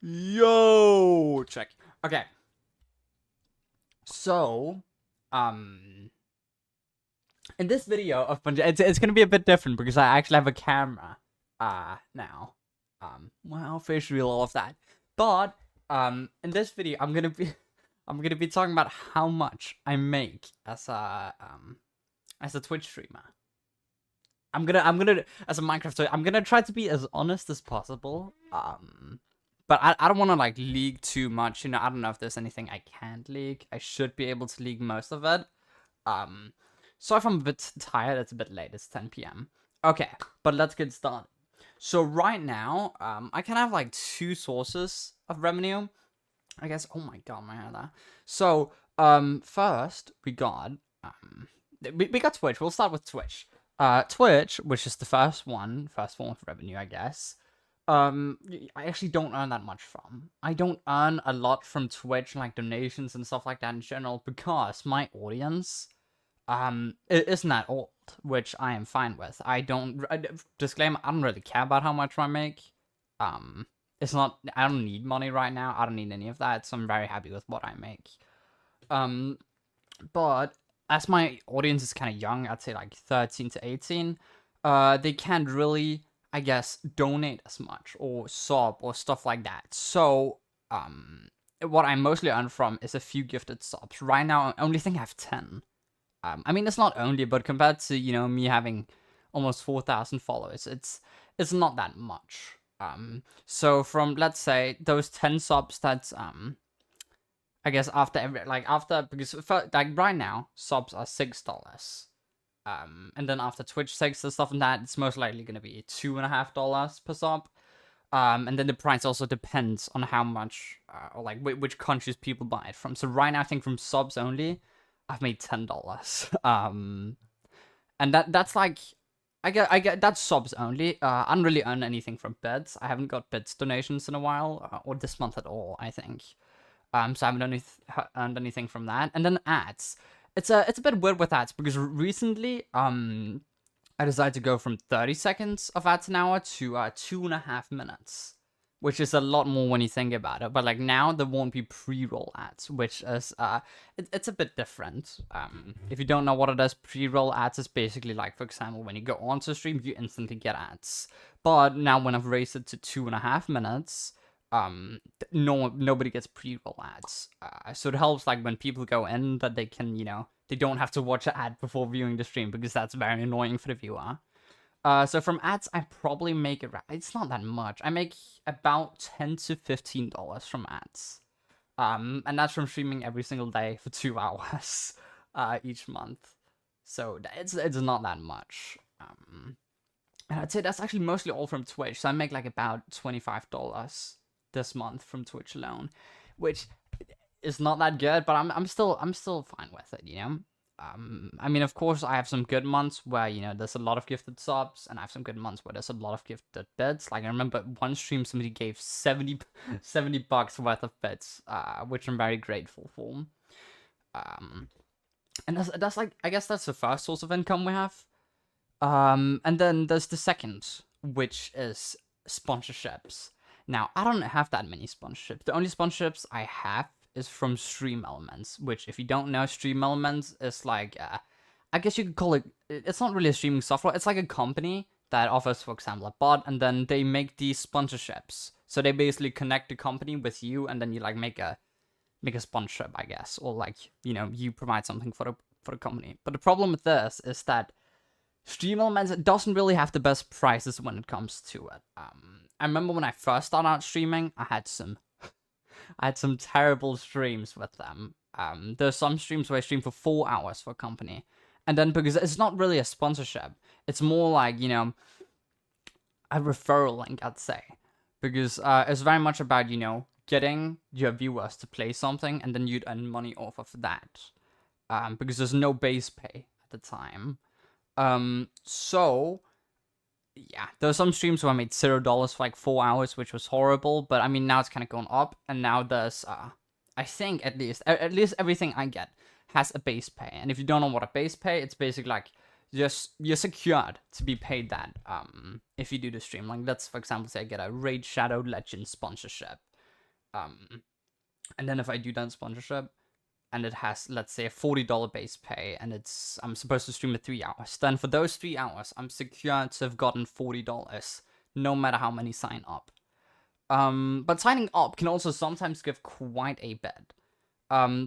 Yo, check. Okay. So, in this video of it's gonna be a bit different because I actually have a camera, now. Well, visual, all of that. But, in this video, I'm gonna be talking about how much I make as a Twitch streamer. I'm gonna as a Minecraft streamer, I'm gonna try to be as honest as possible. But I don't want to like leak too much. You know, I don't know if there's anything I can't leak. I should be able to leak most of it. So if I'm a bit tired, it's a bit late. It's 10 p.m. Okay, but let's get started. So right now, I can have like two sources of revenue. I guess. Oh my god, my hair there. So first we got Twitch. We'll start with Twitch. Twitch, which is the first form of revenue, I guess. I actually don't earn that much from. I don't earn a lot from Twitch, like donations and stuff like that in general, because my audience, it isn't that old, which I am fine with. Disclaimer, I don't really care about how much I make. It's not, I don't need money right now. I don't need any of that, so I'm very happy with what I make. But as my audience is kind of young, I'd say like 13 to 18, they can't really, I guess, donate as much or sub or stuff like that. So, what I mostly earn from is a few gifted subs. Right now, I only think I have 10. I mean, it's not only, but compared to, you know, me having almost 4,000 followers, it's not that much. So from, let's say, those 10 subs, that's, I guess because right now, subs are $6. And then after Twitch takes the stuff and that, it's most likely going to be $2.50 per sub. And then the price also depends on how much, or like which countries people buy it from. So right now, I think from subs only, I've made $10. And that's like, I get that's subs only. I don't really earn anything from bits. I haven't got bits donations in a while, or this month at all, I think. So I haven't earned anything from that. And then ads. It's a bit weird with ads because recently, I decided to go from 30 seconds of ads an hour to 2.5 minutes, which is a lot more when you think about it. But like now, there won't be pre-roll ads, which is it's a bit different. If you don't know what it is, pre-roll ads is basically like, for example, when you go onto stream, you instantly get ads. But now when I've raised it to 2.5 minutes, nobody gets pre-roll ads. So it helps like when people go in that they can, you know, they don't have to watch an ad before viewing the stream because that's very annoying for the viewer. So from ads, I probably make it's not that much. I make about $10 to $15 from ads. And that's from streaming every single day for 2 hours, each month. So it's not that much. And I'd say that's actually mostly all from Twitch. So I make like about $25 this month from Twitch alone, which is not that good, but I'm still fine with it, you know. I mean, of course, I have some good months where, you know, there's a lot of gifted subs, and I have some good months where there's a lot of gifted bits. Like I remember one stream somebody gave 70 bucks worth of bits, which I'm very grateful for. And that's like, I guess that's the first source of income we have. And then there's the second, which is sponsorships. Now, I don't have that many sponsorships. The only sponsorships I have is from Stream Elements, which, if you don't know, Stream Elements is like, I guess you could call it, it's not really a streaming software, it's like a company that offers, for example, a bot, and then they make these sponsorships. So they basically connect the company with you, and then you like make a sponsorship, I guess, or like, you know, you provide something for the company. But the problem with this is that Stream Elements doesn't really have the best prices when it comes to it. I remember when I first started out streaming, I had some terrible streams with them. There's some streams where I stream for 4 hours for a company. And then because it's not really a sponsorship, it's more like, you know, a referral link, I'd say. Because it's very much about, you know, getting your viewers to play something and then you'd earn money off of that. Because there's no base pay at the time. So yeah, there were some streams where I made $0 for like 4 hours, which was horrible. But I mean, now it's kind of gone up, and now there's, I think at least everything I get has a base pay. And if you don't know what a base pay, it's basically like you're secured to be paid that. If you do the stream, like let's for example say I get a Raid Shadow Legends sponsorship, And then if I do that sponsorship, and it has, let's say, a $40 base pay, and I'm supposed to stream it 3 hours, then for those 3 hours, I'm secure to have gotten $40, no matter how many sign up. But signing up can also sometimes give quite a bit.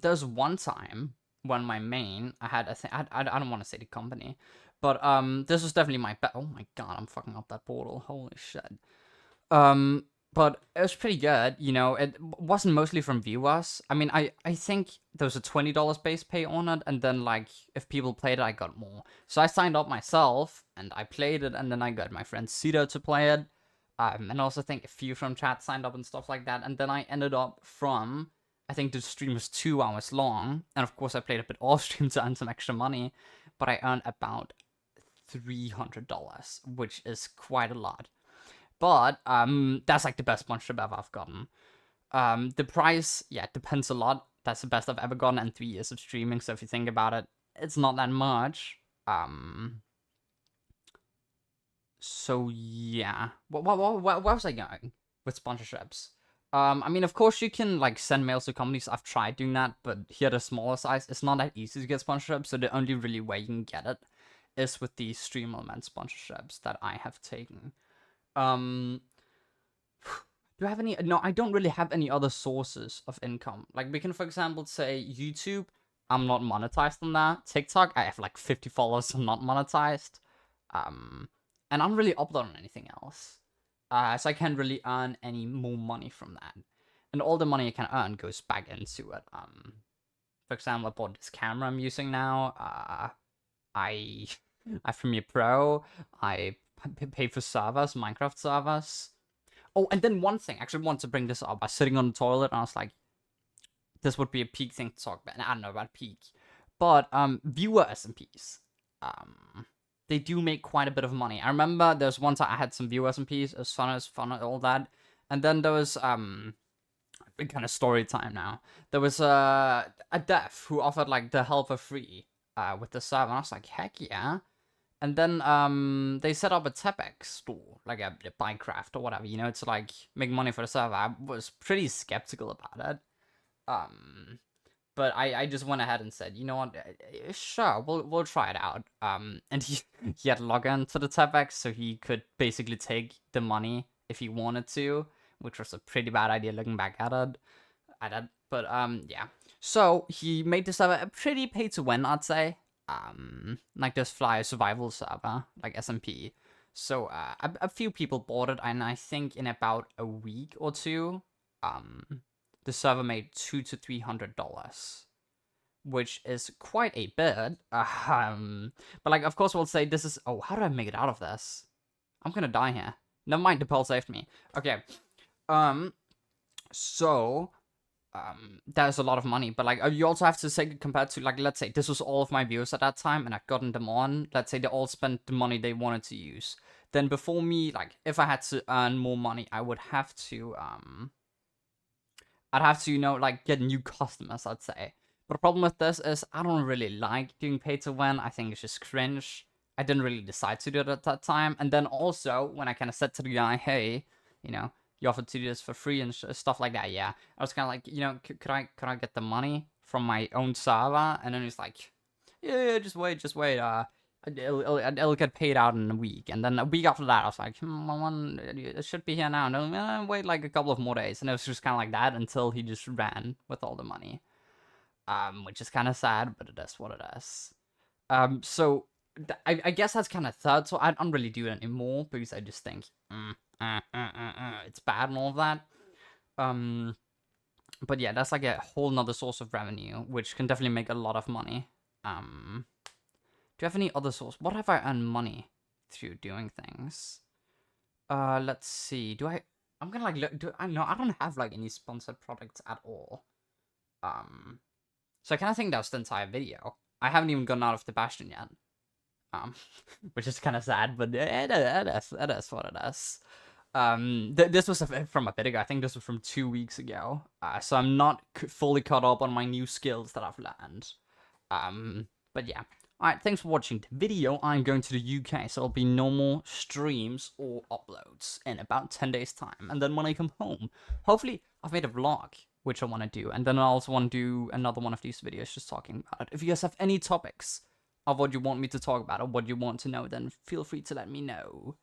There's one time when my main, I don't want to say the company, but this was definitely my bet. Oh my god, I'm fucking up that portal. Holy shit. But it was pretty good, you know. It wasn't mostly from viewers. I mean, I think there was a $20 base pay on it, and then like if people played it, I got more. So I signed up myself and I played it, and then I got my friend Cito to play it. And also think a few from chat signed up and stuff like that. And then I ended up from, I think the stream was 2 hours long, and of course I played a bit off stream to earn some extra money, but I earned about $300, which is quite a lot. But that's like the best sponsorship ever I've gotten. The price, yeah, it depends a lot. That's the best I've ever gotten in 3 years of streaming. So if you think about it, it's not that much. So yeah, what was I going with sponsorships? I mean, of course you can like send mails to companies. I've tried doing that, but here the smaller size, it's not that easy to get sponsorships. So the only really way you can get it is with the Stream Element sponsorships that I have taken. Do I have any? No, I don't really have any other sources of income. Like we can, for example, say YouTube. I'm not monetized on that. TikTok, I have like 50 followers. I'm not monetized. And I don't really upload on anything else. So I can't really earn any more money from that. And all the money I can earn goes back into it. For example, I bought this camera I'm using now. I Premiere Pro. I pay for servers, Minecraft servers. Oh, and then one thing, I actually want to bring this up. I was sitting on the toilet and I was like, this would be a peak thing to talk about. And I don't know about peak. But viewer SMPs. They do make quite a bit of money. I remember there's one time I had some viewer SMPs, it was fun and all that. And then there was kind of story time now. There was a dev who offered like the help for free with the server. And I was like, heck yeah. And then they set up a Tepex store, like a Minecraft or whatever, you know, to like make money for the server. I was pretty skeptical about it. But I just went ahead and said, you know what, sure, we'll try it out. And he had login to the Tepex, so he could basically take the money if he wanted to, which was a pretty bad idea looking back at it. But yeah. So he made the server a pretty pay to win, I'd say. Like this Fly survival server, like SMP. So a few people bought it, and I think in about a week or two, the server made $200 to $300, which is quite a bit. But like, of course, we'll say this is. Oh, how do I make it out of this? I'm gonna die here. Never mind, the Pearl saved me. Okay. So there's a lot of money, but like you also have to say, compared to like, let's say this was all of my viewers at that time and I've gotten them on, let's say they all spent the money they wanted to use, then before me, like if I had to earn more money, I would have to I'd have to, you know, like get new customers, I'd say. But the problem with this is I don't really like doing pay to win. I think it's just cringe. I didn't really decide to do it at that time. And then also when I kind of said to the guy, hey, you know, you offered to do this for free and stuff like that. Yeah, I was kind of like, you know, could I get the money from my own server? And then he's like, yeah, just wait. It'll get paid out in a week. And then a week after that, I was like, it should be here now. And then wait like a couple of more days. And it was just kind of like that until he just ran with all the money. Which is kind of sad, but it is what it is. So I guess that's kind of third. So I don't really do it anymore because I just think, it's bad and all of that. But yeah, that's like a whole nother source of revenue, which can definitely make a lot of money. Do you have any other source? What have I earned money through doing things? Let's see. I'm gonna like look. I don't have like any sponsored products at all. So I kind of think that was the entire video. I haven't even gotten out of the Bastion yet. Which is kind of sad, but it is what it is. This was from a bit ago. I think this was from 2 weeks ago. So I'm not fully caught up on my new skills that I've learned. But yeah. Alright, thanks for watching the video. I'm going to the UK, so it'll be no more streams or uploads in about 10 days' time. And then when I come home, hopefully I've made a vlog, which I want to do, and then I also want to do another one of these videos just talking about it. If you guys have any topics of what you want me to talk about or what you want to know, then feel free to let me know.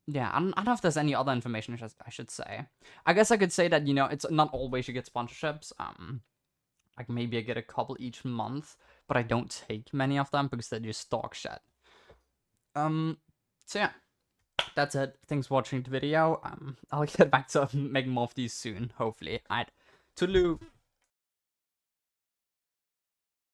Yeah, I don't know if there's any other information I should say. I guess I could say that, you know, it's not always you get sponsorships. Like maybe I get a couple each month, but I don't take many of them because they're just dog shit. So yeah, that's it. Thanks for watching the video. I'll get back to making more of these soon, hopefully. Alright, toodaloo.